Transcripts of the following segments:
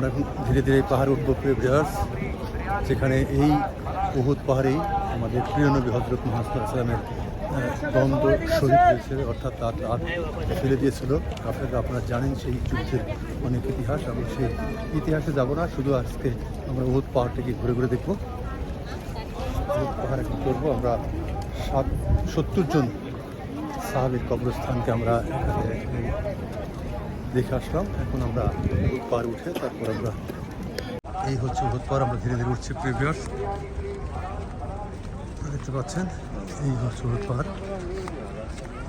আমরা এখন ধীরে ধীরে পাহাড়ে উঠবো প্রিভিয়ার্স, যেখানে এই উহুদ পাহাড়েই আমাদের প্রিয় নবী হযরত মুহাম্মদ সাল্লাল্লাহু আলাইহি ওয়াসাল্লামের দ্বন্দ্ব শহীদ হয়েছে, অর্থাৎ তার হাত ফেলে দিয়েছিল। আপনারা জানেন সেই যুদ্ধের অনেক ইতিহাস। আমরা সেই ইতিহাসে যাব না, শুধু আজকে আমরা উহুদ পাহাড়টিকে ঘুরে ঘুরে দেখবো। উহুদ পাহাড় এখন করবো আমরা 70 জন সাহাবীর কবরস্থানকে আমরা এখানে দেখে আসলাম। এখন আমরা উহুদ পাহাড় উঠে তারপর আমরা এই হচ্ছে উহুদ পাহাড়, আমরা ধীরে ধীরে উঠছি প্রিভিয়ার্স, দেখতে পাচ্ছেন। এই হচ্ছে উহুদ পাহাড়,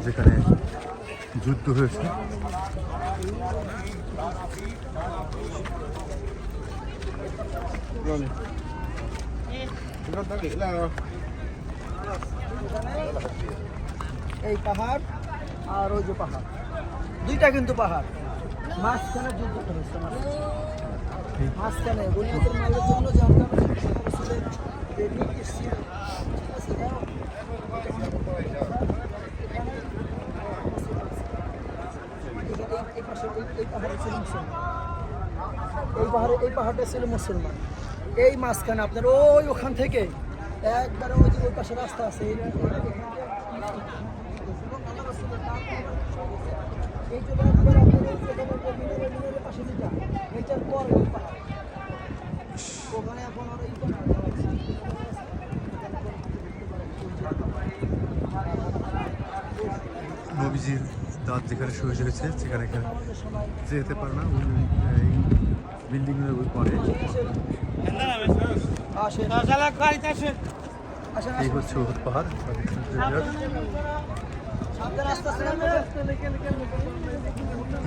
যেখানে যুদ্ধ হয়েছে। এই পাহাড় আর ওই যে পাহাড়, দুইটা কিন্তু পাহাড়, মাঝখানে যুদ্ধটা হচ্ছে। মাঝখানে গনিমতের মালের জন্য যে আমরা এই পাহাড়টা ছিল মুসলমান। এই মাঝখানে আপনার ওখান থেকে একবারে ওই যে ওই পাশে রাস্তা আছে, পাশে যেটা এইটার পর ওখানে এখন নবীজির দাঁত যেখানে শুয়ে হয়েছে সেখানে যেতে পারে না, এই বিল্ডিংয়ের ওই পরে। এই হচ্ছে উহুদ পাহাড়।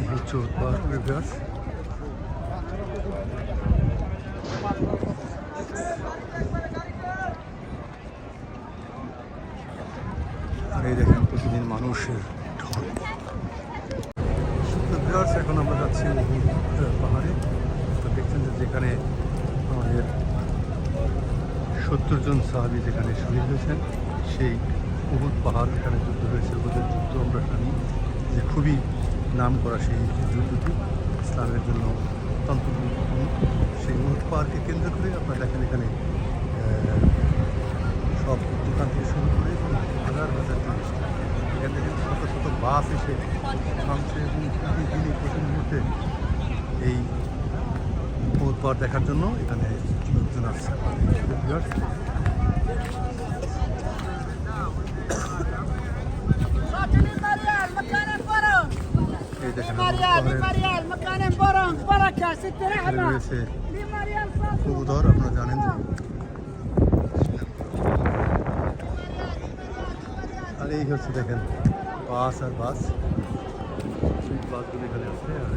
এই হচ্ছে উহুদ পাহাড় প্রিভিয়ার্স। আর এই দেখেন প্রতিদিন মানুষের ঢল। এখন আমরা যাচ্ছি উহুদ পাহাড়ে। তো দেখছেন যে যেখানে আমাদের 70 জন সাহাবী যেখানে শহীদ হয়েছেন, সেই উহুদ পাহাড়, এখানে যুদ্ধ হয়েছে। উহুদের যুদ্ধ আমরা জানি যে খুবই নাম করা সেই যুদ্ধটি, ইসলামের জন্য অত্যন্ত গুরুত্বপূর্ণ। সেই উহুদ পাহাড়কে কেন্দ্র করে আপনারা দেখেন এখানে সব দোকান থেকে শুরু করে হাজার হাজার টুরিস্ট, এখানে দেখেন শত শত বাস এসে থামছে এবং প্রতিদিনই প্রতি মুহূর্তে এই উহুদ পাহাড় দেখার জন্য এখানে লোকজন আসছে। এই দেখেন রয়েছে কবুতর, আপনারা জানেন। আর এই হচ্ছে দেখেন বাস আর বাস, সেই বাসগুলো এখানে আছে। আর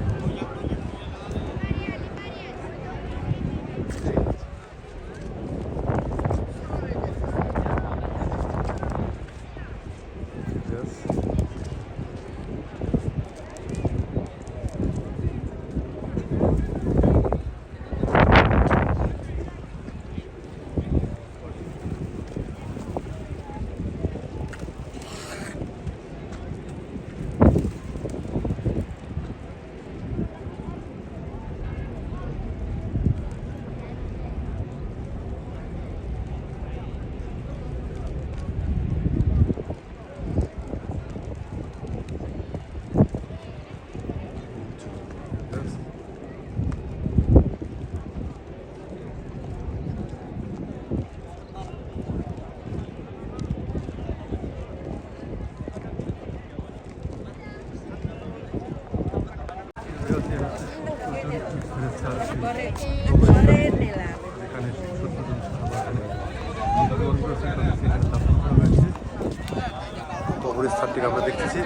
কবরস্থানটিকে আমরা দেখতেছি।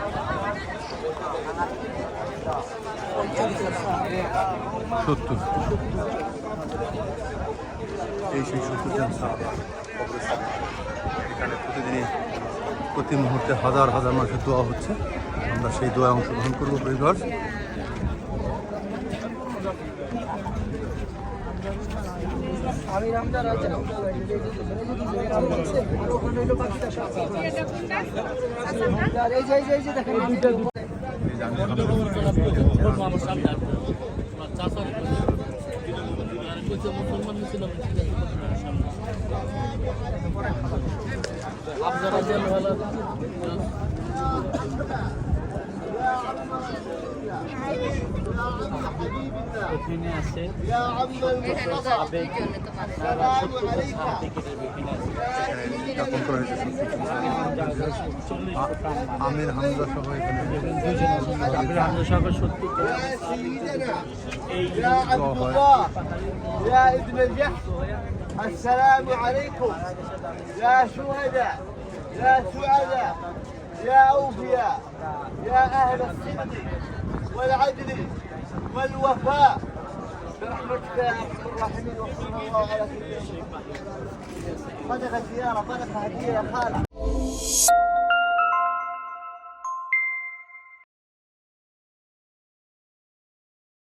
70 এই সেই 70 জন কবরস্থান। এখানে প্রতিদিনই প্রতি মুহূর্তে হাজার হাজার মানুষের দোয়া হচ্ছে। আমরা সেই দোয়ায় অংশগ্রহণ করবো পরিবার। আমি রামদার আছে দেখেন মুসলমান ছিল আপনারা যেন ভালো এখানে আছে স্থাপন করা হয়েছে আমির হামজা সহ এখানে يا عبد الله يا ابن الجحش السلام عليكم يا شهداء يا سعداء يا أوفياء يا أهل الصدق والعدل والوفاء برحمتك يا أرحم الراحمين وصلى الله على سيدنا محمد. صدقة زيارة صدقة هدية يا خالد.